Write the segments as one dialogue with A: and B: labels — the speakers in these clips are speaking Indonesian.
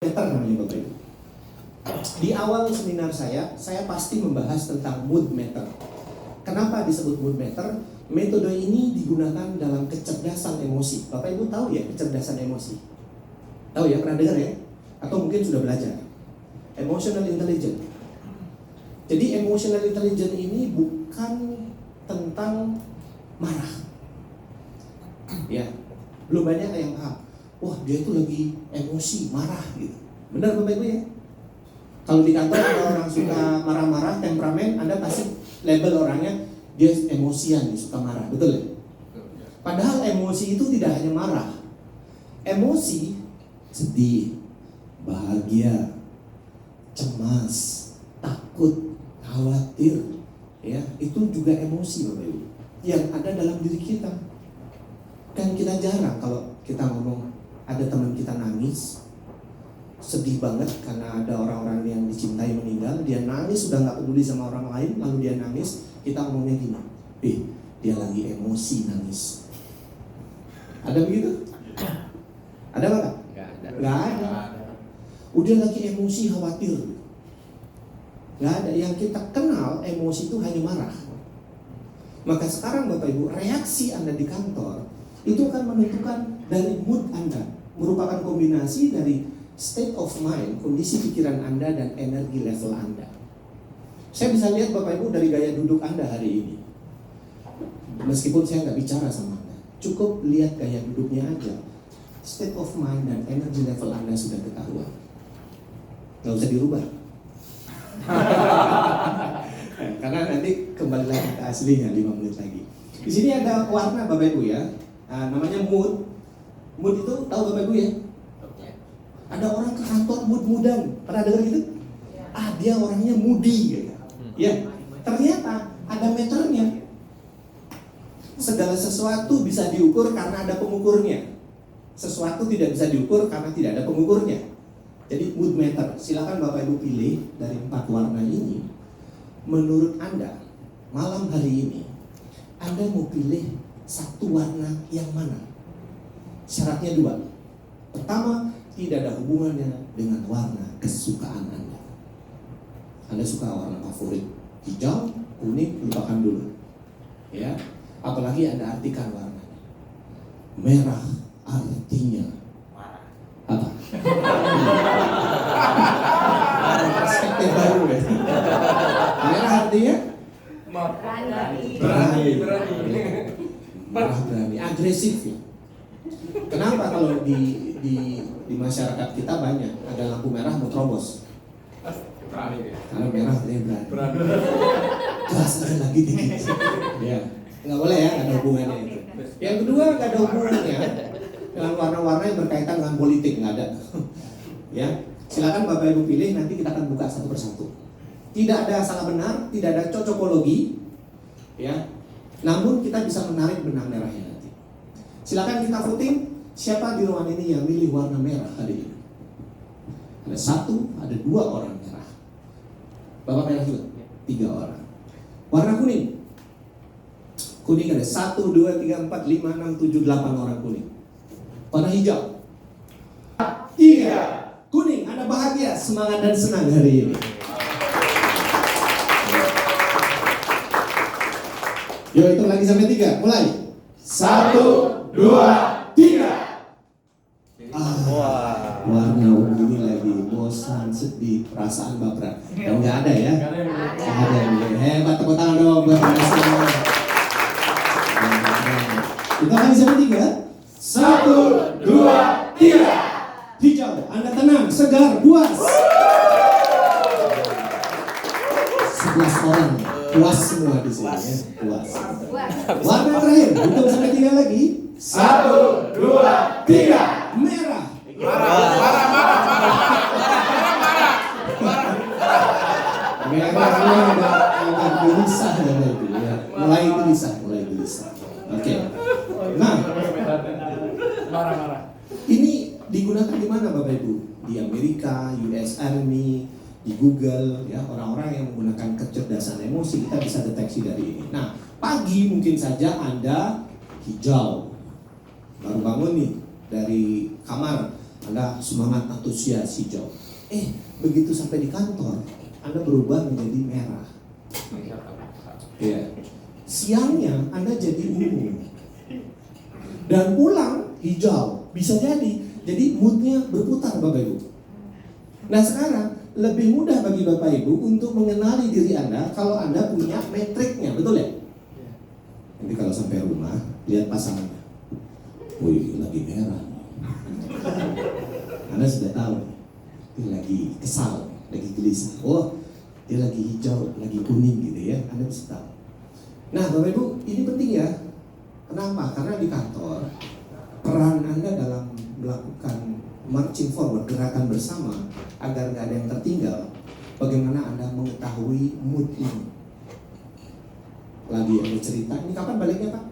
A: meter namanya Bapak Ibu. Di awal seminar saya pasti membahas tentang mood meter. Kenapa disebut mood meter? Metode ini digunakan dalam kecerdasan emosi. Bapak Ibu tahu ya kecerdasan emosi? Tahu ya, pernah dengar ya? Atau mungkin sudah belajar? Emotional intelligence. Jadi emotional intelligence ini bukan tentang marah. Ya, belum banyak yang paham. Wah, dia itu lagi emosi, marah gitu. Benar Bapak Ibu ya? Kalau di kantor ada orang suka marah-marah, temperamen, Anda pasti label orangnya dia emosian, dia suka marah, betul ya? Padahal emosi itu tidak hanya marah. Emosi sedih, bahagia, cemas, takut, khawatir, ya, itu juga emosi Bapak Ibu yang ada dalam diri kita. Kan kita jarang kalau kita ngomong ada teman kita nangis, sedih banget karena ada orang-orang yang dicintai meninggal, dia nangis sudah nggak peduli sama orang lain, lalu dia nangis, kita ngomongnya gini, dia lagi emosi nangis. Ada begitu? Ada apa? Nggak ada. Udah lagi emosi khawatir. Nggak ada. Yang kita kenal emosi itu hanya marah. Maka sekarang Bapak Ibu, reaksi Anda di kantor itu akan menentukan dari mood Anda, merupakan kombinasi dari state of mind, kondisi pikiran Anda dan energi level Anda. Saya bisa lihat Bapak Ibu dari gaya duduk Anda hari ini. Meskipun saya nggak bicara sama Anda, cukup lihat gaya duduknya aja. State of mind dan energi level Anda sudah ketahuan. Nggak usah dirubah. Karena nanti kembali lagi ke aslinya 5 menit lagi. Di sini ada warna Bapak Ibu ya. Namanya mood. Mood itu tahu Bapak Ibu ya? Ada orang ke kantor mood-moodan, pernah dengar gitu? Dia orangnya moody gitu. Ya, ternyata ada meternya. Segala sesuatu bisa diukur karena ada pengukurnya. Sesuatu tidak bisa diukur karena tidak ada pengukurnya. Jadi mood meter, silakan Bapak Ibu pilih dari 4 warna ini. Menurut Anda, malam hari ini, Anda mau pilih satu warna yang mana? Syaratnya 2. Pertama, tidak ada hubungannya dengan warna kesukaan Anda. Anda suka warna favorit hijau, kuning, lupakan dulu. Ya, apalagi Anda artikan warnanya. Merah artinya apa? Perspektif baru ya. Merah artinya berani. Merah berani, agresif ya. Kenapa kalau di masyarakat kita banyak ada lampu merah mau terobos? Karena merah artinya berani. Gas aja lagi dikit. Ya, nggak boleh ya, ada hubungannya itu. Yang kedua nggak ada hubungannya dengan warna-warna yang berkaitan dengan politik, nggak ada. Ya, silakan Bapak Ibu pilih, nanti kita akan buka satu persatu. Tidak ada salah benar, tidak ada cocokologi, ya. Namun kita bisa menarik benang merahnya nanti. Silakan kita voting. Siapa di ruangan ini yang milih warna merah hari ini? Ada 1, ada 2 orang merah. Bapak merah juga? 3 orang. Warna kuning? Kuning ada 1, 2, 3, 4, 5, 6, 7, 8 orang kuning. Warna hijau? 3. Kuning, Anda bahagia, semangat dan senang hari ini. Yuk hitung lagi sampai 3, mulai. 1, 2, 3. Warna ungu ini lagi bosan, sedih, perasaan baperan. Yang nggak ada ya? Nggak ada yang hebat, tepuk tangan dong buat Anda semua. Kita lagi sampai 3. 1, 2, 3. Hijau, Anda tenang, segar, puas. 11 orang puas semua di sini ya, puas. Warna terakhir, hitung sampai 3 lagi. 1, 2, 3. Merah. Merahnya agak gelisah ya, mulai gelisah. Oke. Nah, ini digunakan di mana Bapak Ibu? Di Amerika, US Army, di Google, ya, orang-orang yang menggunakan kecerdasan emosi, kita bisa deteksi dari ini. Nah, pagi mungkin saja Anda hijau, baru bangun nih dari kamar, Anda semangat, antusias, hijau. Begitu sampai di kantor, Anda berubah menjadi merah. Ya. Siangnya Anda jadi ungu. Dan pulang hijau. Bisa jadi. Jadi moodnya berputar Bapak Ibu. Nah sekarang lebih mudah bagi Bapak Ibu untuk mengenali diri Anda kalau Anda punya metriknya, betul ya? Nanti kalau sampai rumah, lihat pasangannya. Wih, lagi merah. Anda sudah tahu, dia lagi kesal, lagi gelisah. Oh, dia lagi hijau, lagi kuning gitu ya. Anda bisa tahu. Nah, Bapak Ibu, ini penting ya. Kenapa? Karena di kantor, peran Anda dalam melakukan marching forward, gerakan bersama agar nggak ada yang tertinggal. Bagaimana Anda mengetahui mood ini? Lagi ada cerita, ini kapan baliknya Pak?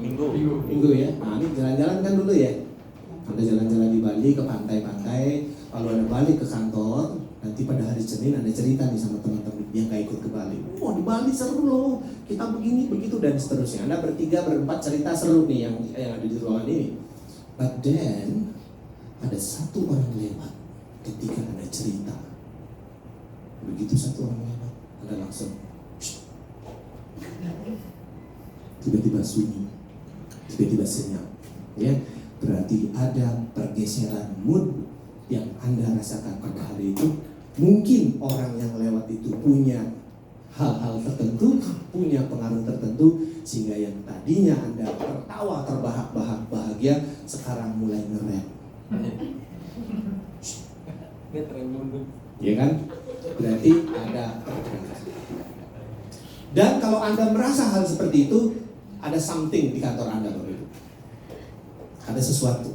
A: Minggu ya. Nah ini jalan-jalan kan dulu ya. Anda jalan-jalan di Bali ke pantai-pantai, lalu Anda balik ke kantor. Nanti pada hari Senin Anda cerita nih sama teman-teman yang gak ikut ke Bali. Oh di Bali seru loh, kita begini begitu dan seterusnya. Anda bertiga berempat cerita seru nih yang ada di ruangan ini. But then ada satu orang lewat ketika Anda cerita. Begitu satu orang lewat, Anda langsung tiba-tiba sunyi, tiba-tiba senyap. Ya, berarti ada pergeseran mood yang Anda rasakan pada hari itu. Mungkin orang yang lewat itu punya hal-hal tertentu, punya pengaruh tertentu, sehingga yang tadinya Anda tertawa terbahak-bahak bahagia sekarang mulai ngerem. Ya kan? Berarti ada pergerakan. Dan kalau Anda merasa hal seperti itu, ada something di kantor Anda, Bapak Ibu. Ada sesuatu.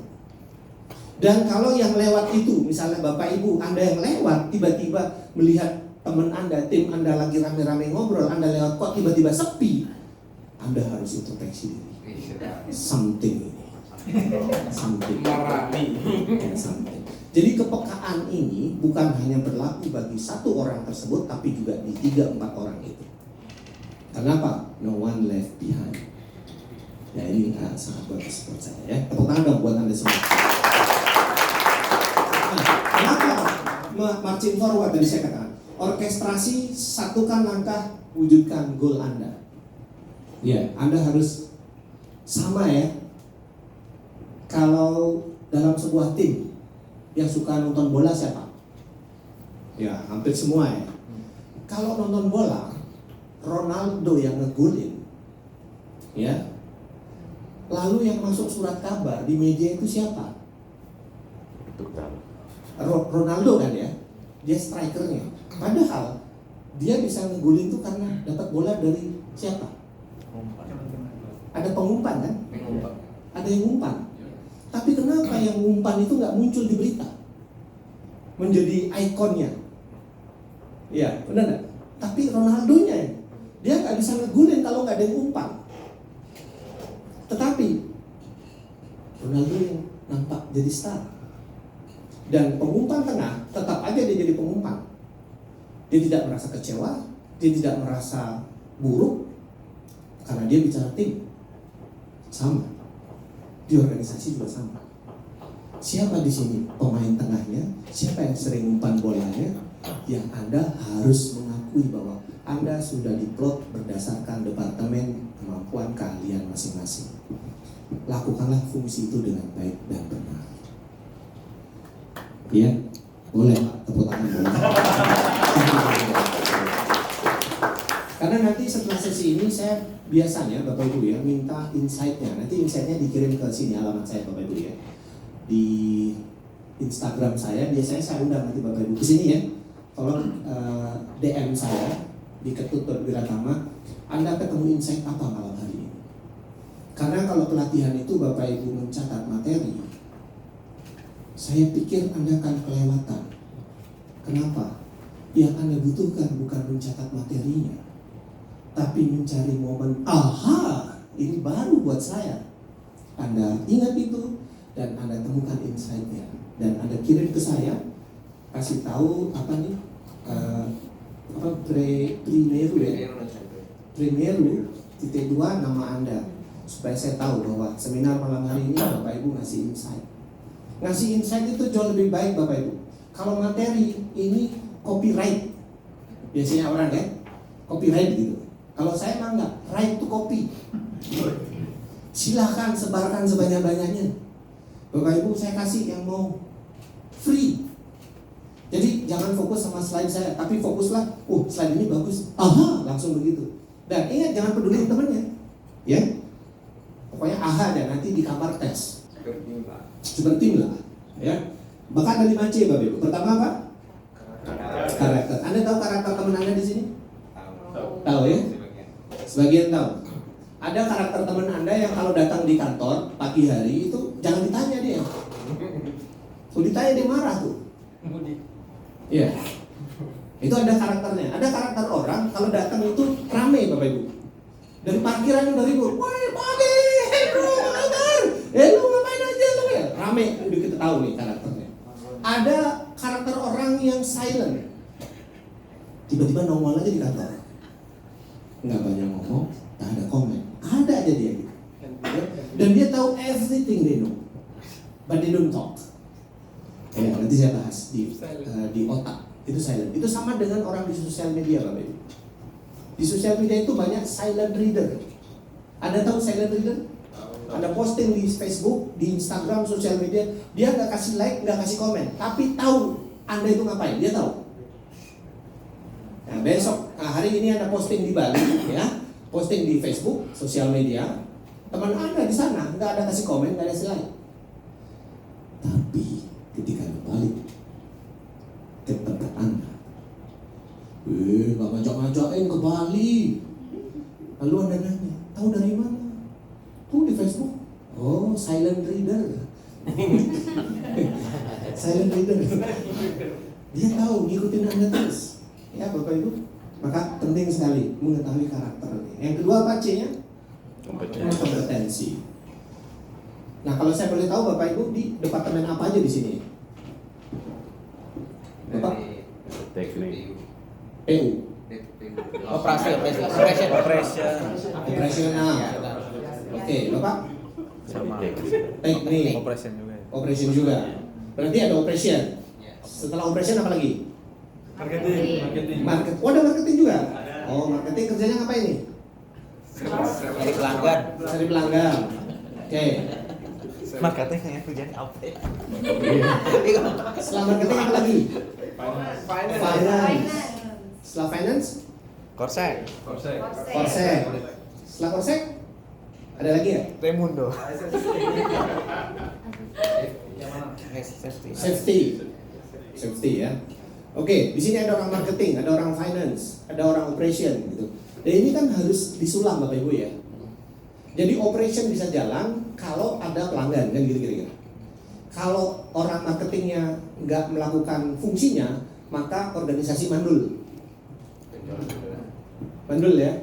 A: Dan kalau yang lewat itu, misalnya Bapak Ibu, Anda yang lewat, tiba-tiba melihat teman Anda, tim Anda lagi rame-rame ngobrol, Anda lewat kok tiba-tiba sepi, Anda harus introspeksi diri. Something ini. Something. Something. Jadi kepekaan ini bukan hanya berlaku bagi satu orang tersebut, tapi juga di 3-4 orang itu. Kenapa? No one left behind. Ya ini sangat bagus buat saya ya. Tepuk tangan dong buat Anda semua. Kenapa marching forward tadi saya katakan? Orkestrasi, satukan langkah, wujudkan goal Anda. Ya, Anda harus sama ya. Kalau dalam sebuah tim yang suka nonton bola siapa? Ya, hampir semua ya. Kalau nonton bola, Ronaldo yang ngegolin, ya. Lalu yang masuk surat kabar di media itu siapa? Ronaldo kan ya, dia strikernya. Padahal dia bisa ngegolin itu karena dapat bola dari siapa? Ada pengumpan kan? Ada yang ngumpan. Tapi kenapa yang ngumpan itu nggak muncul di berita? Menjadi ikonnya. Iya, benar nggak? Tapi Ronaldonya, dia nggak bisa ngegolin kalau nggak ada yang ngumpan. Tetapi Ronaldo yang nampak jadi star. Dan pengumpan tengah tetap aja dia jadi pengumpan. Dia tidak merasa kecewa, dia tidak merasa buruk karena dia bicara tim. Sama. Di organisasi juga sama. Siapa di sini pemain tengahnya? Siapa yang sering umpan bolanya? Yang Anda harus mengakui bahwa Anda sudah diplot berdasarkan departemen kemampuan keahlian masing-masing. Lakukanlah fungsi itu dengan baik dan benar. Iya, boleh Pak, tepuk tangan boleh. Karena nanti setelah sesi ini saya biasanya Bapak Ibu ya minta insight-nya. Nanti insight-nya dikirim ke sini alamat saya Bapak Ibu ya. Di Instagram saya biasanya saya undang nanti Bapak Ibu ke sini ya. Tolong DM saya di Ketut.Wiratama. Anda ketemu insight apa malam hari ini? Karena kalau pelatihan itu Bapak Ibu mencatat materi, saya pikir Anda akan kelewatan. Kenapa? Yang Anda butuhkan bukan mencatat materinya, tapi mencari momen, aha, ini baru buat saya. Anda ingat itu, dan Anda temukan insight-nya. Dan Anda kirim ke saya, kasih tahu apa nih, Primeru ya, Primeru _2 nama Anda, supaya saya tahu bahwa seminar malam hari ini Bapak Ibu ngasih insight. Ngasih insight itu jauh lebih baik Bapak Ibu. Kalau materi ini copyright, biasanya orang ya copyright gitu. Kalau saya mah enggak, right to copy. Silahkan sebarkan sebanyak-banyaknya. Bapak Ibu, saya kasih yang mau free. Jadi jangan fokus sama slide saya, tapi fokuslah, slide ini bagus, aha, langsung begitu. Dan ingat jangan peduli temannya, ya. Pokoknya aha dan nanti di kamar tes. Super tim lah, ya. Bakat dari 5C Bapak Ibu. Pertama apa? Karakter. Anda tahu karakter teman Anda di sini? Tahu ya? Sebagian tahu. Ada karakter teman Anda yang kalau datang di kantor pagi hari itu jangan ditanya dia. Kalau ditanya dia marah tuh. Iya. Itu ada karakternya. Ada karakter orang kalau datang itu rame Bapak Ibu. Dari parkiran udah ribut. Woi pagi, hello kabar. Hello ngapain aja lu ya? Rame, udah kita tahu nih karakternya. Ada karakter orang yang silent. Tiba-tiba nongol aja di kantor. Nggak banyak ngomong, nggak ada komen. Ada aja dia gitu. Dan dia tahu everything they know, but they don't talk. Ya, nanti saya bahas di otak. Itu silent. Itu sama dengan orang di sosial media Bapak Ibu. Di sosial media itu banyak silent reader. Anda tahu silent reader? Anda posting di Facebook, di Instagram, sosial media, dia nggak kasih like, nggak kasih komen, tapi tahu Anda itu ngapain. Dia tahu. Nah, besok, hari ini Anda posting di Bali, ya. Posting di Facebook, sosial media, teman Anda di sana nggak ada kasih komen, nggak ada kasih like. Tapi ketika kembali ke tempat Anda, nggak ngajak-ngajakin ke Bali. Lalu Anda nanya, tahu dari mana? Tuh di Facebook. Oh, silent reader. Silent reader. Dia tahu, ngikutin Anda terus. Ya Bapak Ibu, maka penting sekali mengetahui karakter. Yang kedua apa C-nya? Kompetensi. Nah kalau saya boleh tahu Bapak Ibu di departemen apa aja di sini? Bapak?
B: Teknik.
A: PU. Operasional. Oke, Bapak?
B: Sama.
A: Teknik. Operation juga. Berarti ada operation. Setelah operation apa lagi? Marketing. Oh, ada marketing juga? Oh, marketing kerjanya ngapain nih?
C: Cari pelanggan.
A: Cari pelanggan. Oke.
C: Marketing yang kerjanya apa?
A: Setelah marketing apa lagi? Finance. Setelah finance?
C: Korsek.
A: Korsek. Setelah korsek? Ada lagi ya?
C: Raimundo.
A: Safety ya. Oke, di sini ada orang marketing, ada orang finance, ada orang operation gitu. Dan ini kan harus disulam Bapak Ibu ya. Jadi operation bisa jalan kalau ada pelanggan kan gitu kira-kira. Kalau orang marketingnya nggak melakukan fungsinya, maka organisasi mandul. Mandul ya.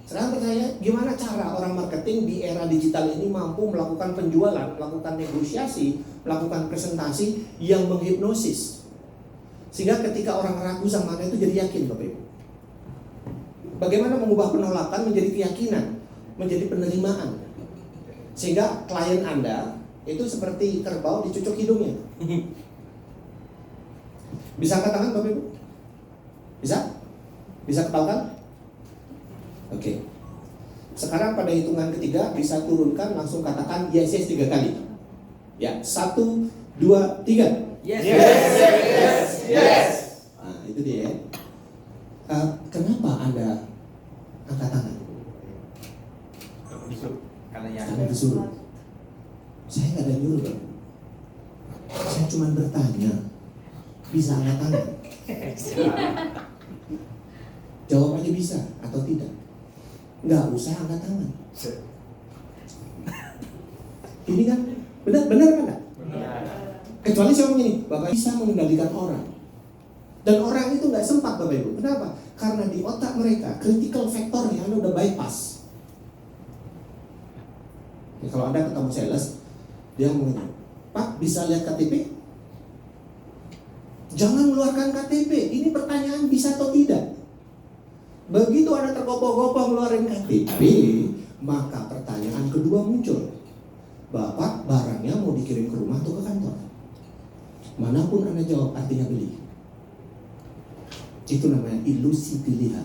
A: Sekarang pertanyaan, gimana cara orang marketing di era digital ini mampu melakukan penjualan, melakukan negosiasi, melakukan presentasi yang menghipnosis? Sehingga ketika orang ragu sama Anda itu jadi yakin Bapak Ibu. Bagaimana mengubah penolakan menjadi keyakinan, menjadi penerimaan. Sehingga klien Anda itu seperti kerbau dicucuk hidungnya. Bisa angkat tangan Bapak Ibu? Bisa? Bisa ketahukan? Oke. Sekarang pada hitungan ketiga bisa turunkan, langsung katakan yes 3 kali. Ya, 1, 2, 3. Yes. Nah, itu dia. Kenapa Anda angkat tangan? Karena disuruh. Saya nggak ada nyuruh, Bang. Saya cuma bertanya. Bisa angkat tangan? Jawab aja bisa atau tidak. Nggak usah angkat tangan. Ini kan benar kan enggak? Kecuali saya ngomong ini, Bapak bisa mengendalikan orang. Dan orang itu nggak sempat Bapak Ibu. Kenapa? Karena di otak mereka critical factornya udah bypass. Ya, kalau Anda ketemu sales, dia ngomong, Pak bisa lihat KTP? Jangan mengeluarkan KTP. Ini pertanyaan bisa atau tidak. Begitu Anda tergopoh-gopoh ngeluarin KTP, maka pertanyaan kedua muncul. Bapak barangnya mau dikirim ke rumah atau ke kantor? Manapun Anda jawab artinya beli. Itu namanya ilusi pilihan.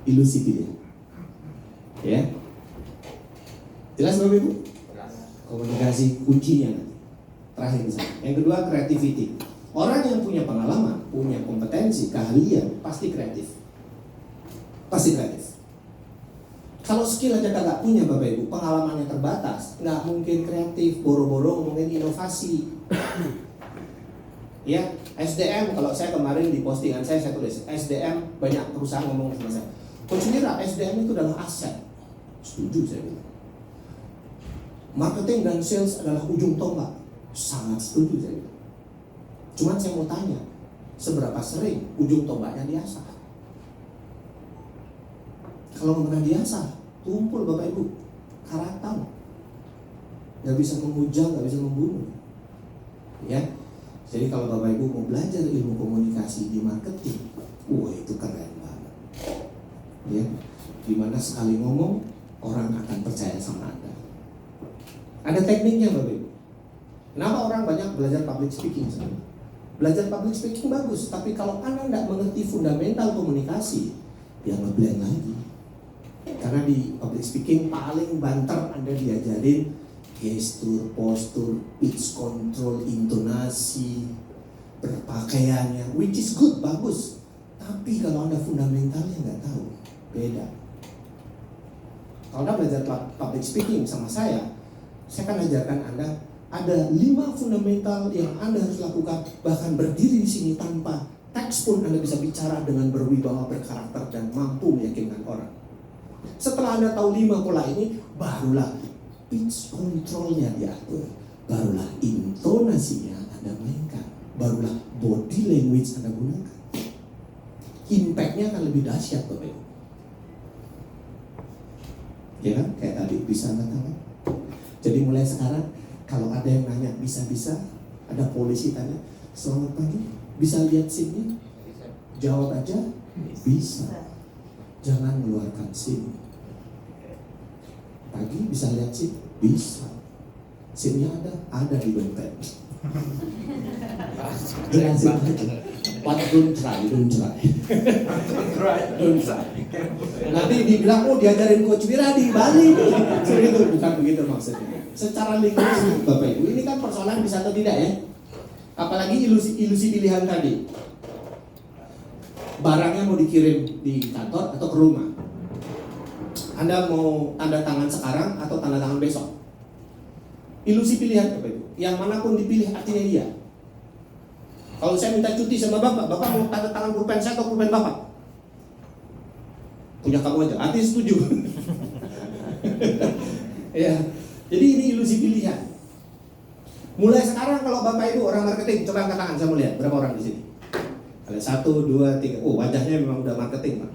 A: Ilusi pilihan. Ya. Jelas Bapak Ibu? Komunikasi kuncinya nanti. Terakhir misalnya. Yang kedua, creativity. Orang yang punya pengalaman, punya kompetensi, keahlian, pasti kreatif. Pasti kreatif. Kalau skill aja kagak punya Bapak Ibu, pengalamannya terbatas, nggak mungkin kreatif, boro-boro ngomongin inovasi. Ya, SDM, kalau saya kemarin di postingan saya tulis SDM, banyak perusahaan ngomong sama saya, Coach Wira, SDM itu adalah aset. Setuju saya bilang. Marketing dan sales adalah ujung tombak. Sangat setuju saya bilang. Cuman saya mau tanya, seberapa sering ujung tombaknya diasah? Kalau nggak pernah diasah, tumpul Bapak Ibu, karatan, nggak bisa menghujam, nggak bisa membunuh. Ya, jadi kalau Bapak Ibu mau belajar ilmu komunikasi di marketing, wah itu keren banget. Ya, dimana sekali ngomong orang akan percaya sama Anda. Ada tekniknya Bapak Ibu. Kenapa orang banyak belajar public speaking sebenarnya? Belajar public speaking bagus, tapi kalau Anda tidak mengerti fundamental komunikasi, ya ngeblend lagi. Karena di public speaking paling banter Anda diajarin gestur, postur, pitch control, intonasi, berpakaiannya, which is good, bagus. Tapi kalau Anda fundamentalnya nggak tahu, beda. Kalau Anda belajar public speaking sama saya akan ajarkan Anda ada 5 fundamental yang Anda harus lakukan, bahkan berdiri di sini tanpa teks pun Anda bisa bicara dengan berwibawa, berkarakter, dan mampu meyakinkan orang. Setelah Anda tahu 5 pola ini, barulah pitch controlnya diatur, barulah intonasinya Anda mainkan, barulah body language Anda gunakan. Impact-nya akan lebih dahsyat Bapak Ibu. Ya kan? Kayak tadi bisa Anda tangan. Jadi mulai sekarang kalau ada yang nanya bisa-bisa, ada polisi tanya, selamat pagi, bisa lihat SIM-nya? Jawab aja, bisa. Jangan mengeluarkan SIM. Pagi bisa lihat SIM? Bisa. SIM-nya ada di dompet. Jelasin aja. What don't try. Nanti dibilang, oh diajarin Coach Wira di Bali. Seperti itu, bukan begitu maksudnya. Secara linguistik Bapak Ibu, ini kan persoalan bisa atau tidak ya. Apalagi ilusi pilihan tadi. Barangnya mau dikirim di kantor atau ke rumah. Anda mau tanda tangan sekarang atau tanda tangan besok. Ilusi pilihan Bapak Ibu. Yang manapun dipilih artinya iya. Kalau saya minta cuti sama Bapak mau tanda tangan pulpen saya atau pulpen Bapak? Punya kamu aja, artinya setuju. Ya, jadi ini ilusi pilihan. Mulai sekarang kalau Bapak Ibu orang marketing, coba angkat tangan, saya mau lihat berapa orang di sini. Ada 1, 2, 3. Oh, wajahnya memang udah marketing, Pak.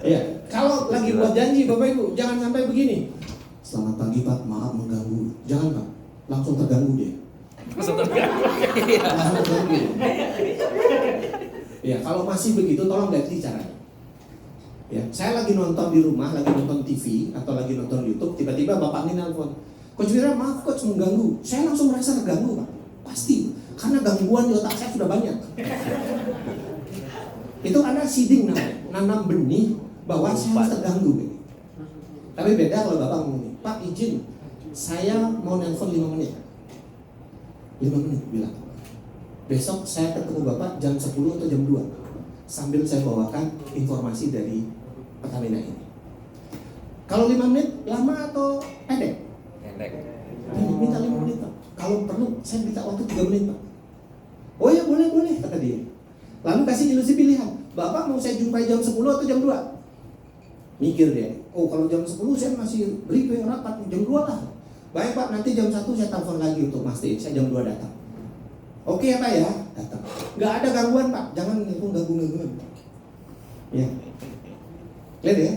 A: Ya, kalau lagi buat janji Bapak Ibu, jangan sampai begini. Selamat pagi Pak, maaf mengganggu. Jangan Pak, langsung terganggu dia. Langsung terganggu. Ya, kalau masih begitu tolong ganti caranya. Ya, saya lagi nonton di rumah, lagi nonton TV atau lagi nonton YouTube, tiba-tiba bapak ini nelfon, Coach Wira maaf Coach mengganggu. Saya langsung merasa terganggu Pak, pasti, karena gangguan di otak saya sudah banyak. Itu Anda seeding namanya, nanam benih bahwa saya harus terganggu. Tapi beda kalau bapak ngomong, Pak izin, saya mau nelfon 5 menit. 5 menit bilang. Besok saya ketemu bapak jam 10 atau jam 2. Sambil saya bawakan informasi dari Pertamina ini. Kalau 5 menit lama atau pendek?
C: Pendek.
A: Minta 5 menit Pak. Kalau perlu saya minta waktu 3 menit Pak. Oh ya boleh kata dia. Lalu kasih ilusi pilihan. Bapak mau saya jumpai jam 10 atau jam 2? Mikir dia. Oh kalau jam 10 saya masih briefing rapat, jam 2 lah. Baik Pak, nanti jam 1 saya telepon lagi untuk mastiin saya jam 2 datang. Oke ya Pak ya, datang. Gak ada gangguan Pak, jangan ganggu-gangguan. Ya. Lihat ya,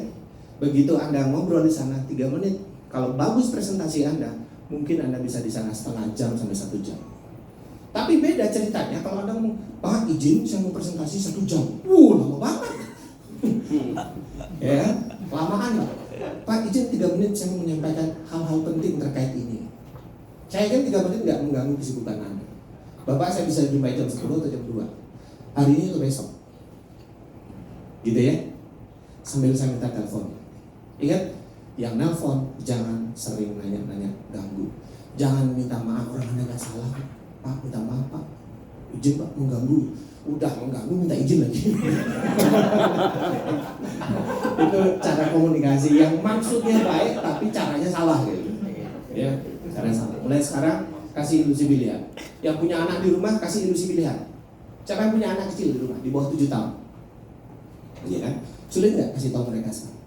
A: begitu Anda ngobrol di sana 3 menit, kalau bagus presentasi Anda, mungkin Anda bisa di sana setengah jam sampai 1 jam. Tapi beda ceritanya kalau Anda ngomong, Pak izin saya mau presentasi 1 jam. Lama banget. Ya, lamaan Pak. Pak izin 3 menit saya mau menyampaikan hal-hal penting terkait ini. Saya kan 3 menit nggak mengganggu kesibukan Anda. Bapak saya bisa jumpai jam 10 atau jam 2. Hari ini atau besok. Gitu ya. Sambil saya minta telepon. Ingat, yang nelpon jangan sering nanya-nanya, ganggu. Jangan minta maaf, orang Anda nggak salah. Pak, minta maaf Pak. Izin Pak, mengganggu. Udah mengganggu minta izin lagi. Itu cara komunikasi yang maksudnya baik tapi caranya salah gitu. Ya, caranya salah. Mulai sekarang kasih ilusi pilihan. Yang punya anak di rumah kasih ilusi pilihan. Siapa yang punya anak kecil di rumah di bawah 7 tahun? Iya kan? Sulit nggak kasih tahu mereka sekarang?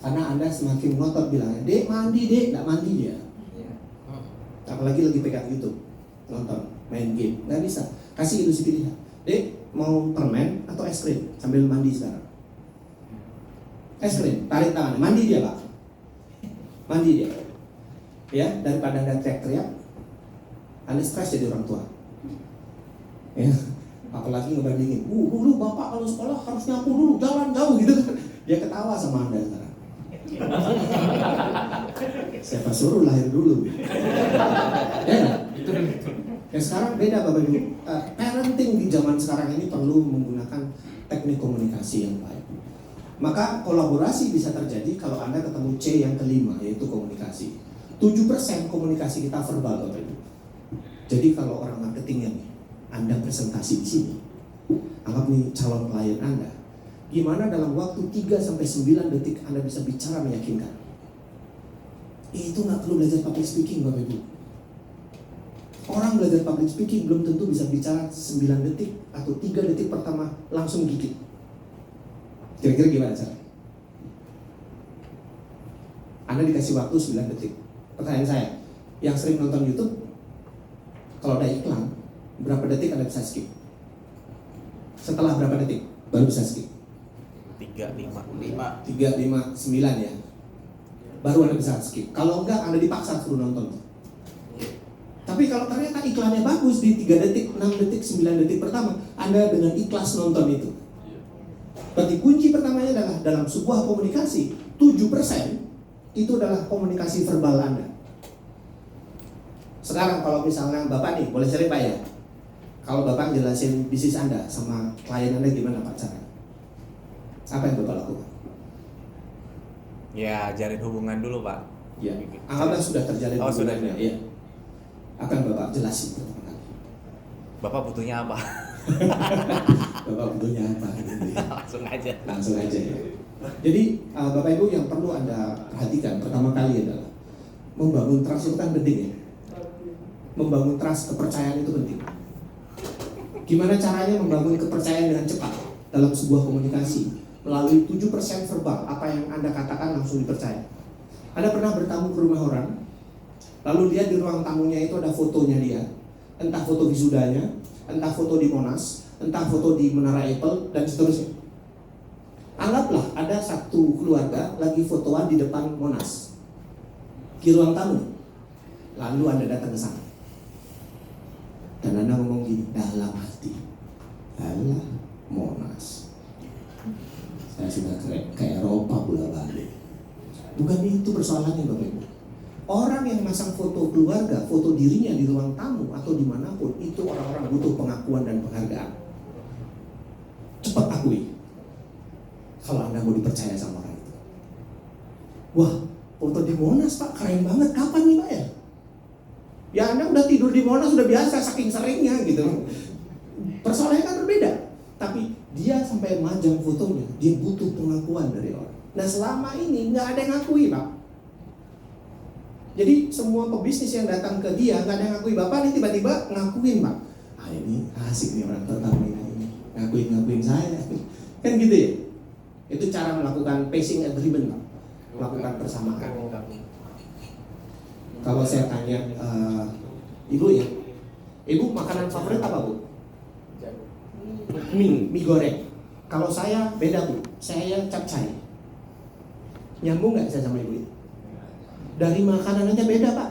A: Karena Anda semakin ngotot bilangnya, Dek mandi Dek, nggak mandi dia. Apalagi lagi pegang YouTube, nonton, main game, nggak bisa. Kasih ilusi pilihan. Dek mau permen atau es krim sambil mandi sekarang? Es krim, tarik tangan, mandi dia Pak. Mandi dia. Ya, daripada Anda teriak-teriak, Anda stres jadi orang tua. Ya, apalagi ngebandingin, dulu bapak kalau sekolah harus nyapu dulu, jalan jauh gitu kan. Dia ketawa sama Anda sekarang. Siapa suruh lahir dulu? Ya, ya sekarang beda Bapak Ibu. Parenting di zaman sekarang ini perlu menggunakan teknik komunikasi yang baik. Maka kolaborasi bisa terjadi kalau Anda ketemu C yang kelima, yaitu komunikasi. 7% komunikasi kita verbal Bapak Ibu. Jadi kalau orang marketingnya nih, Anda presentasi di sini, anggap nih calon klien Anda, gimana dalam waktu 3-9 detik Anda bisa bicara meyakinkan? Itu nggak perlu belajar public speaking Bapak Ibu. Orang belajar public speaking belum tentu bisa bicara 9 detik atau 3 detik pertama langsung gigit. Kira-kira gimana cara? Anda dikasih waktu 9 detik. Pertanyaan saya, yang sering nonton YouTube, kalau ada iklan, berapa detik Anda bisa skip? Setelah berapa detik baru bisa skip?
C: 3, 5,
A: 9 ya. Baru Anda bisa skip. Kalau enggak Anda dipaksa suruh nonton. Tapi kalau ternyata iklannya bagus di 3 detik, 6 detik, 9 detik pertama, Anda dengan ikhlas nonton itu. Berarti kunci pertamanya adalah dalam sebuah komunikasi, 7% itu adalah komunikasi verbal Anda. Sekarang kalau misalnya Bapak nih, boleh sharing Pak ya? Kalau Bapak jelasin bisnis Anda sama klien Anda gimana Pak cara? Apa yang Bapak lakukan?
C: Ya, jalin hubungan dulu Pak.
A: Ya, anggaplah sudah terjalin
C: Oh, sudah.
A: hubungannya, ya. Apa yang Bapak jelasin pertama kali?
C: Bapak butuhnya apa?
A: Bapak butuhnya apa? Gitu ya.
C: Langsung aja.
A: Ya. Jadi Bapak Ibu yang perlu Anda perhatikan pertama kali adalah membangun trust itu kan penting ya. Membangun trust, kepercayaan itu penting. Gimana caranya membangun kepercayaan dengan cepat dalam sebuah komunikasi? Melalui 7% verbal, apa yang Anda katakan langsung dipercaya. Anda pernah bertamu ke rumah orang, lalu dia di ruang tamunya itu ada fotonya dia, entah foto wisudanya, entah foto di Monas, entah foto di Menara Eiffel, dan seterusnya. Anggaplah ada satu keluarga lagi fotoan di depan Monas, di ruang tamu. Lalu Anda datang ke sana. Dan Anda ngomong gini, dalam hati, alah Monas, saya sudah ke Eropa bola-balik. Bukan itu persoalannya Bapak Ibu. Orang yang masang foto keluarga, foto dirinya di ruang tamu atau dimanapun, itu orang-orang butuh pengakuan dan penghargaan. Cepat akui kalau Anda mau dipercaya sama orang itu. Wah, foto di Monas Pak, keren banget. Kapan nih Pak ya? Ya Anda udah tidur di Monas sudah biasa saking seringnya gitu. Persoalannya kan berbeda. Tapi dia sampai majang fotonya, dia butuh pengakuan dari orang. Nah selama ini nggak ada yang ngakui Pak. Jadi semua pebisnis yang datang ke dia nggak ada yang ngakui. Bapak nih tiba-tiba ngakuin Pak. Ah ini asik nih orang pertama ini, ngakuin saya. Kan gitu ya. Itu cara melakukan pacing agreement Pak. Melakukan persamaan. Kalau saya tanya Ibu ya, Ibu makanan favorit apa Bu? Mie goreng. Kalau saya beda Bu, saya capcay. Nyambung nggak saya sama Ibu? Dari makanan aja beda Pak.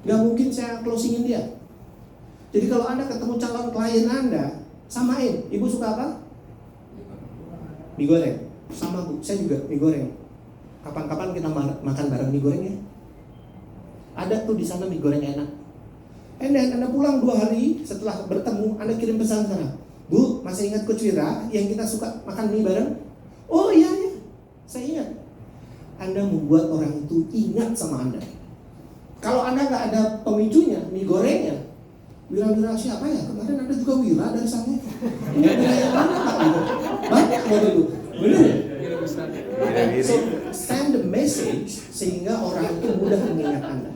A: Nggak mungkin saya closingin dia. Jadi kalau Anda ketemu calon klien Anda, samain. Ibu suka apa? Mie goreng. Sama Bu, saya juga mie goreng. Kapan-kapan kita makan bareng mie goreng ya? ada tuh di sana mie goreng enak. And then Anda pulang 2 hari setelah bertemu, Anda kirim pesan sana. Bu, masih ingat Coach Wira yang kita suka makan mie bareng? Oh iya, saya ingat. Anda membuat orang itu ingat sama Anda. Kalau Anda nggak ada pemicunya, mie gorengnya, Wira siapa ya? Kemarin ada juga Wira dari sana. Ini Wira yang mana Pak? Gitu. Banyak Bapak Ibu. Benar ya? So, send the message sehingga orang itu mudah mengingat Anda.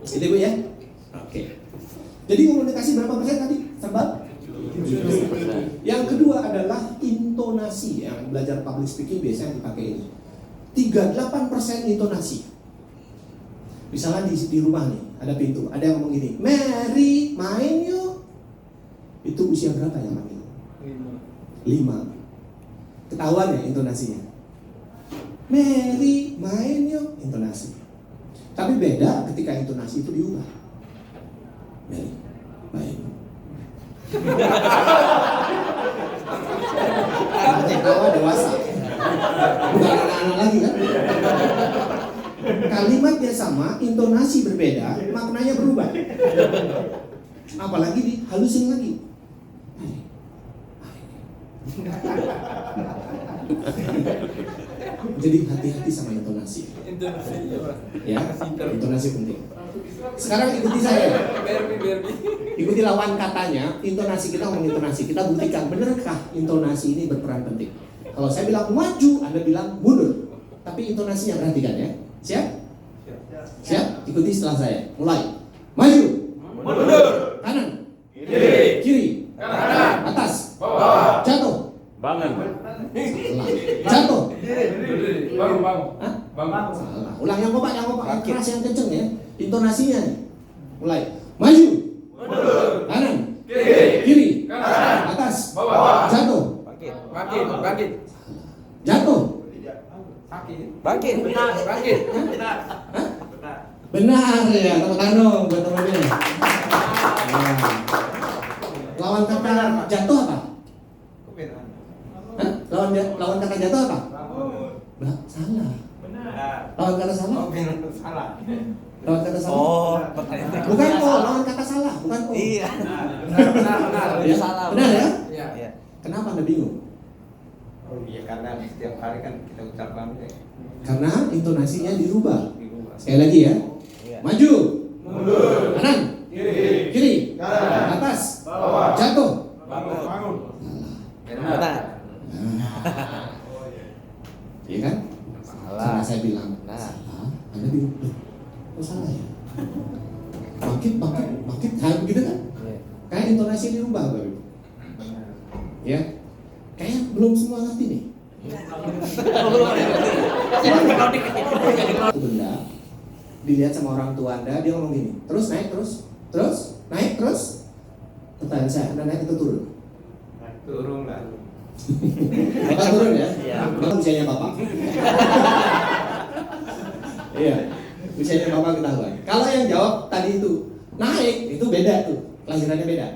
A: Gitu Bu ya? Oke. Jadi komunikasi berapa persen tadi? Sebab? Yang kedua adalah intonasi. Yang belajar public speaking biasanya dipakai ini. 38% intonasi. Misalnya di rumah nih, ada pintu, ada yang ngomong gini, Mary, main yuk. Itu usia berapa yang manggil? 5. Ketahuan ya intonasinya. Mary, main yuk, intonasi. Tapi beda ketika intonasi itu diubah. Mary, main. Ketawa dewasa. Bukan anak-anak lagi kan? Kalimatnya sama, intonasi berbeda, maknanya berubah. Apalagi dihalusin lagi. Jadi hati-hati sama intonasi. Ya, intonasi penting. Sekarang ikuti saya. Ikuti lawan katanya. Intonasi kita ngomong intonasi. Kita buktikan benarkah intonasi ini berperan penting. Kalau saya bilang maju, Anda bilang mundur. Tapi intonasinya perhatikan ya. Siap? Siap? Ikuti setelah saya. Mulai. Maju.
D: Mundur.
A: Kanan.
D: Kiri.
A: Kanan. Atas.
D: Bawah.
A: Jatuh.
B: Bangun.
A: Salah. Jatuh.
D: Bangun.
A: Hah?
D: Bangun.
A: Salah. Ulang yang kompak, yang keras, yang kenceng ya. Intonasinya. Mulai. Maju.
D: Mundur.
A: Kanan.
D: Kiri.
A: Kiri.
D: Kanan.
A: Atas.
D: Bawah.
A: Jatuh.
D: Bangkit.
A: Jatuh.
C: Bangkit.
D: Bangkit.
A: Benar ya, tepuk tangan dong buat temannya. Nah. Lawan kata jatuh apa? Hah? Lawan kata jatuh apa? Salah. Lawan kata salah? Lawan kata salah?
C: Oh, pertanyaan.
A: Bukan lawan kata salah, bukan
C: Iya.
D: Benar.
A: Ya?
C: Salah.
A: Benar ya?
C: Iya.
A: Kenapa Anda bingung?
E: Oh iya, karena setiap hari kan kita ucapkan
A: Karena intonasinya dirubah. Sekali lagi ya.
C: Iya.
A: Maju.
D: Mundur.
A: Kanan. Kiri.
D: Kanan.
A: Atas.
D: Bawah.
A: Jatuh.
D: Bangun.
C: Benar.
A: Iya kan?
C: Salah.
A: Karena saya bilang
C: Benar.
A: salah, Anda bingung. Kok salah ya? Bangkit. Nah, begitu kan?
C: Iya.
A: Kayak intonasi dirubah, Bapak Ibu. Ya. Kayak belum semua ngerti nih. Satu benda dilihat sama orang tua Anda, dia ngomong gini, terus naik, naik. Pertanyaan saya, Anda naik atau turun?
E: turun lah.
A: Bapak turun ya?
C: Iya.
A: Berapa usianya Bapak? Iya, usianya Bapak ketahuan. Kalau yang jawab tadi itu naik, itu beda tuh, kelahirannya beda.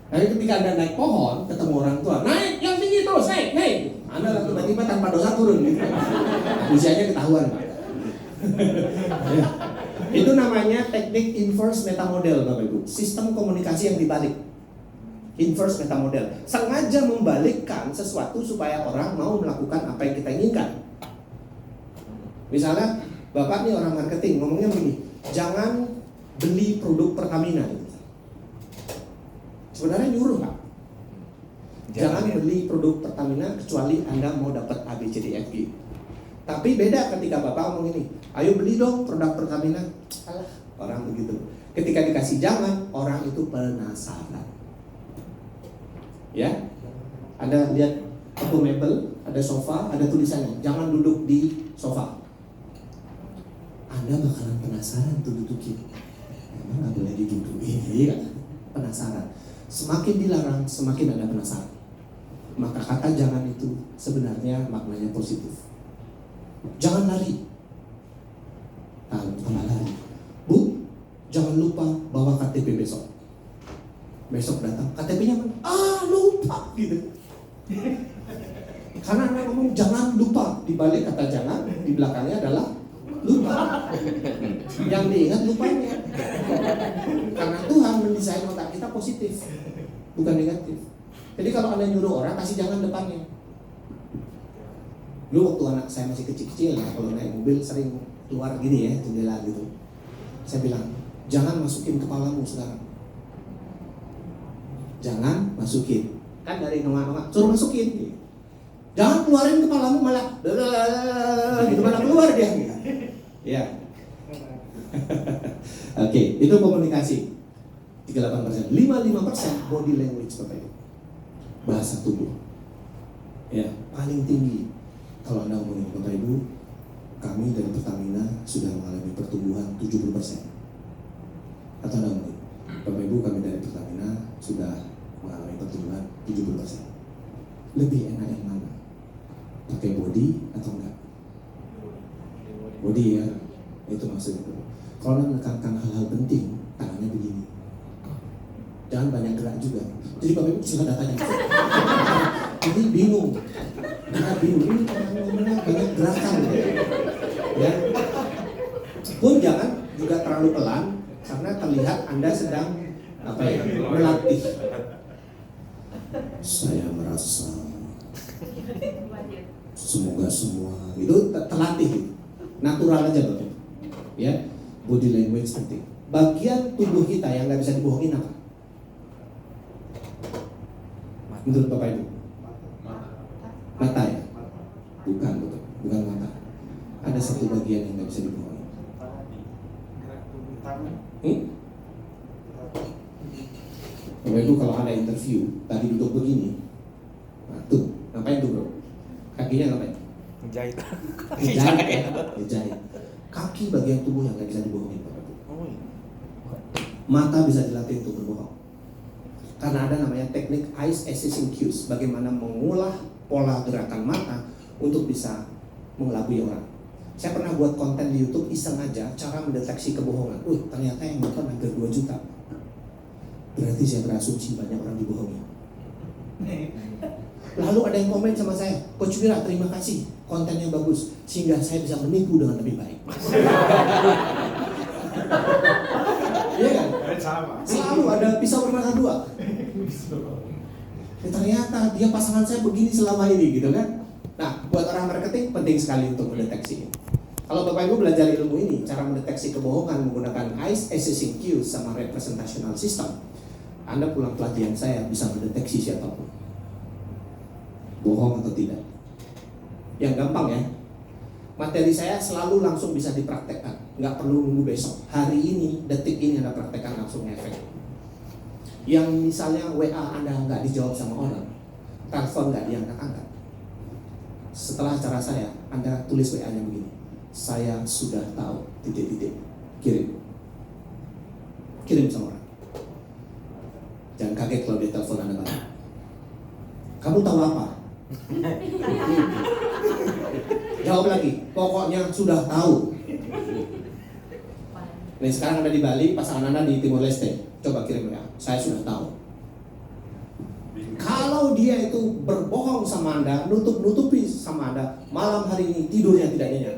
A: Tapi ketika Anda naik pohon, ketemu orang tua, naik yang tinggi terus, naik. Anda tiba-tiba tanpa dosa turun gitu. Usianya ketahuan, Pak. Ya. Itu namanya teknik inverse metamodel, Bapak Ibu. Sistem komunikasi yang dibalik. Inverse metamodel. Sengaja membalikkan sesuatu supaya orang mau melakukan apa yang kita inginkan. Misalnya, Bapak nih orang marketing, ngomongnya begini, jangan beli produk Pertamina. Sebenarnya nyuruh, Pak. Jangan beli produk Pertamina kecuali Anda mau dapat ABCDFG. Tapi beda ketika Bapak ngomong ini, ayo beli dong produk Pertamina. Alah, orang begitu. Ketika dikasih jangan, orang itu penasaran. Ya, Anda lihat toko mebel, ada sofa, ada tulisannya, jangan duduk di sofa. Anda bakalan penasaran tuh dudukin. Emang nggak boleh didudukin, iya kan? Penasaran. Semakin dilarang, semakin Anda penasaran. Maka kata jangan itu sebenarnya maknanya positif. Jangan lari. Tambah lari. Bu, jangan lupa bawa KTP besok. Besok datang, KTP-nya mana? Lupa gitu. Karena Anda ngomong jangan lupa. Di balik kata jangan, di belakangnya adalah lupa. Yang diingat lupanya. Karena Tuhan mendesain otak kita positif, bukan negatif. Jadi kalau Anda nyuruh orang, kasih jangan depannya. Dulu waktu anak saya masih kecil-kecil ya, kalau naik mobil sering keluar gini ya, jendela gitu. Saya bilang, jangan masukin kepalamu sekarang. Jangan masukin. Kan dari nongak-nongak, suruh masukin. Jangan keluarin kepalamu malah gitu, malah keluar dia gitu. Ya. Oke, itu komunikasi 38%. 55% body language Bapak Ibu. Bahasa tubuh. Ya, paling tinggi. Kalau Anda ngomongin Bapak Ibu, kami dari Pertamina sudah mengalami pertumbuhan 70%. Atau Anda ngomongin, Bapak Ibu kami dari Pertamina sudah mengalami pertumbuhan 70%. Lebih enak yang mana? Pakai body atau enggak? Body ya, itu maksudnya. Kalau Anda menekankan hal-hal penting, tangannya begini. Jangan banyak gerak juga. Jadi Bapak Ibu suka datanya. Ini bingung. Nah, bingung ini orang ngomongnya banyak gerakan. Ya. Pun jangan juga terlalu pelan karena terlihat Anda sedang melatih. Saya merasa semoga semua itu terlatih, natural aja Bapak. Ya, body language penting. Bagian tubuh kita yang nggak bisa dibohongin apa? Menurut Bapak Ibu? Mata ya? Bukan, bukan mata. Ada satu bagian yang nggak bisa dibohongin. Bapak Ibu kalau ada interview, tadi duduk begini, nah tuh, ngapain tuh bro? Kakinya ngapain?
C: Jahit.
A: Jahit. Kaki bagian tubuh yang nggak bisa dibohongin Bapak Ibu. Mata bisa dilatih untuk berbohong. Karena ada namanya teknik eyes assessing cues, bagaimana mengolah pola gerakan mata untuk bisa mengelabui orang. Saya pernah buat konten di YouTube iseng aja cara mendeteksi kebohongan. Ternyata yang nonton hampir 2 juta. Berarti saya berasumsi banyak orang dibohongi. Lalu ada yang komen sama saya, Coach Wira terima kasih kontennya bagus sehingga saya bisa menipu dengan lebih baik. Iya kan? Selalu ada pisau bermata dua. Ternyata dia pasangan saya begini selama ini gitu kan. Nah, buat orang marketing penting sekali untuk mendeteksi. Kalau Bapak Ibu belajar ilmu ini, cara mendeteksi kebohongan menggunakan eyes assessing cues sama representational system, Anda pulang pelatihan saya bisa mendeteksi siapapun bohong atau tidak. Yang gampang ya, materi saya selalu langsung bisa dipraktekkan, nggak perlu nunggu besok. Hari ini, detik ini Anda praktekkan langsung efek. Yang misalnya WA Anda nggak dijawab sama orang, telepon nggak diangkat-angkat. Setelah acara saya, Anda tulis WA-nya begini, saya sudah tahu, titik-titik, kirim sama orang. Jangan kaget kalau dia telepon Anda balik. Kamu tahu apa? Jawab lagi, pokoknya sudah tahu. Nih sekarang Anda di Bali, pasangan Anda di Timor Leste. Coba kirim WA, saya sudah tahu. Kalau dia itu berbohong sama Anda, nutup-nutupi sama Anda, malam hari ini tidurnya tidak nyenyak.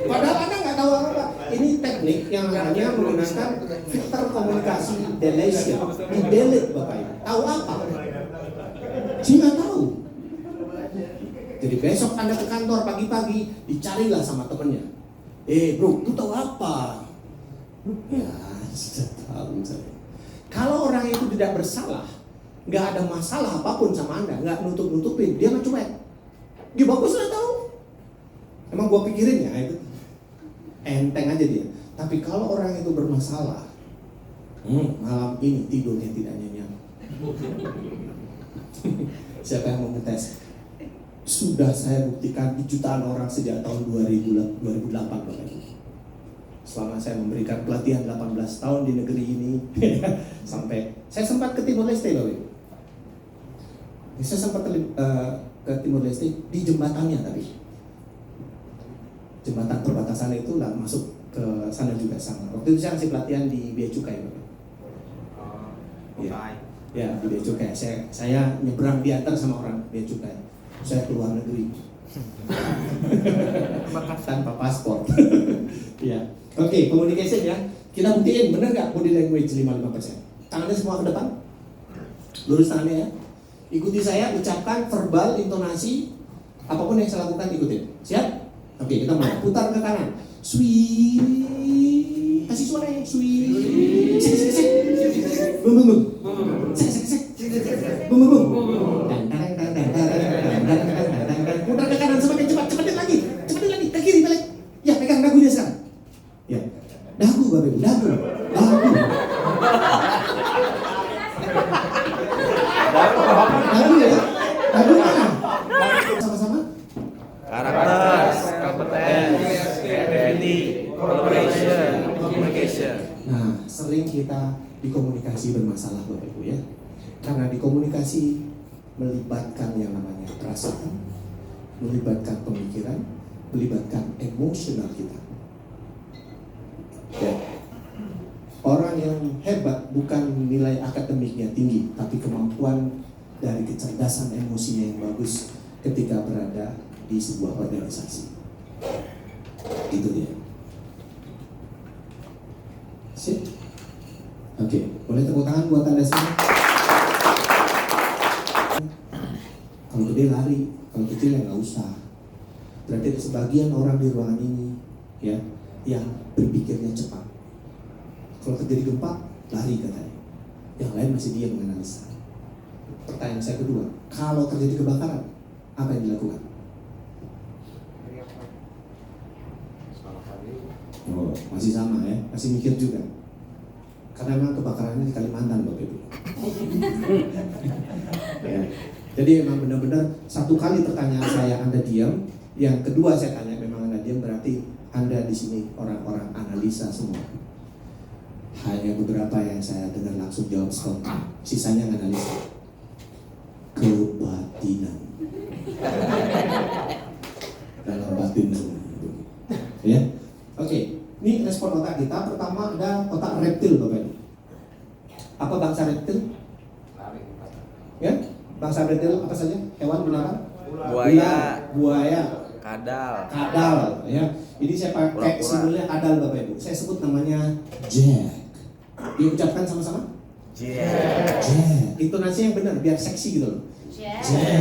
A: Padahal Anda nggak tahu apa-apa. Ini teknik yang hanya menggunakan filter komunikasi deletion. Di-delete Bapak Ibu. Tahu apa? Dia nggak tahu. Jadi besok Anda ke kantor pagi-pagi, dicarilah sama temennya. Bro, lu tahu apa? Ya, sudah tahu saya. Kalau orang itu tidak bersalah, nggak ada masalah apapun sama Anda, nggak nutup-nutupin, dia mah cuek. Dia bagus sudah tahu. Emang gua pikirin ya itu enteng aja dia. Tapi kalau orang itu bermasalah, malam ini tidurnya tidak nyenyak. Siapa yang mau ngetes? Sudah saya buktikan di jutaan orang sejak tahun 2008 Bapak Ibu. Selama saya memberikan pelatihan 18 tahun di negeri ini sampai saya sempat ke Timor Leste Bapak Ibu. Saya sempat ke Timor Leste di jembatannya tapi jembatan perbatasan itu lah masuk ke sana juga sama. Waktu itu saya ngasih pelatihan di Bea Cukai Bapak. Ya di Bea Cukai. Saya nyebrang diantar sama orang Bea Cukai. Saya keluar negeri. Tanpa paspor. Ya. Oke, communication ya. Kita buktiin benar nggak body language 55%. Tangannya semua ke depan. Lurus tangannya ya. Ikuti saya, ucapkan verbal, intonasi, apapun yang saya lakukan ikutin. Siap? Oke, kita mulai. Putar ke kanan. Sweet. Kasih suara ya. Sweet. Sek, sek, sek. Bum, bum, bum. Sek, sek, sek. Bum, bum, bum. Dan, dan, dan, dan, dan, dan, dan, dan, dan, dan, dan. Putar ke kanan semakin cepat. Cepatin lagi. Cepatin lagi. Ke kiri balik. Ya, pegang dagunya sekarang. Ya. Dagu, Bapak Ibu. Dagu. Dagu. Dagu ya. Dagu mana? Sama-sama.
C: Karakter, kompetens, creativity, collaboration, communication.
A: Nah, sering kita di komunikasi bermasalah Bapak Ibu ya. Karena di komunikasi melibatkan yang namanya perasaan, melibatkan pemikiran, melibatkan emosional kita. Ya. Orang yang hebat bukan nilai akademiknya tinggi, tapi kemampuan dari kecerdasan emosinya yang bagus ketika berada di sebuah organisasi. Itu dia. Sip. Oke, boleh tepuk tangan buat Anda semua. Kalau gede lari, kalau kecil ya nggak usah. Berarti ada sebagian orang di ruangan ini ya yang berpikirnya cepat. Kalau terjadi gempa, lari katanya. Yang lain masih diam menganalisa. Pertanyaan saya kedua, kalau terjadi kebakaran, apa yang dilakukan? Oh, masih sama ya, masih mikir juga. Karena memang kebakarannya di Kalimantan, Bapak Ibu. Ya. Jadi memang benar-benar satu kali pertanyaan saya Anda diam, yang kedua saya tanya memang Anda diam, berarti Anda di sini orang-orang analisa semua. Hanya beberapa yang saya dengar langsung jawab spontan, sisanya analisa. Kebatinan. Dalam batin semua. Ya. Oke, ini respon otak kita. Pertama ada otak reptil, Bapak Ibu. Apa bangsa reptil? Ya, bangsa reptil apa saja? Hewan binatang?
C: Buaya,
A: Buaya,
C: kadal,
A: ya. Ini saya pakai
C: Kura-kura.
A: simbolnya kadal, Bapak Ibu. Saya sebut namanya Jack. Diucapkan sama-sama?
C: Jack.
A: Jack. Intonasi yang benar biar seksi gitu loh.
F: Jack.
A: Jack.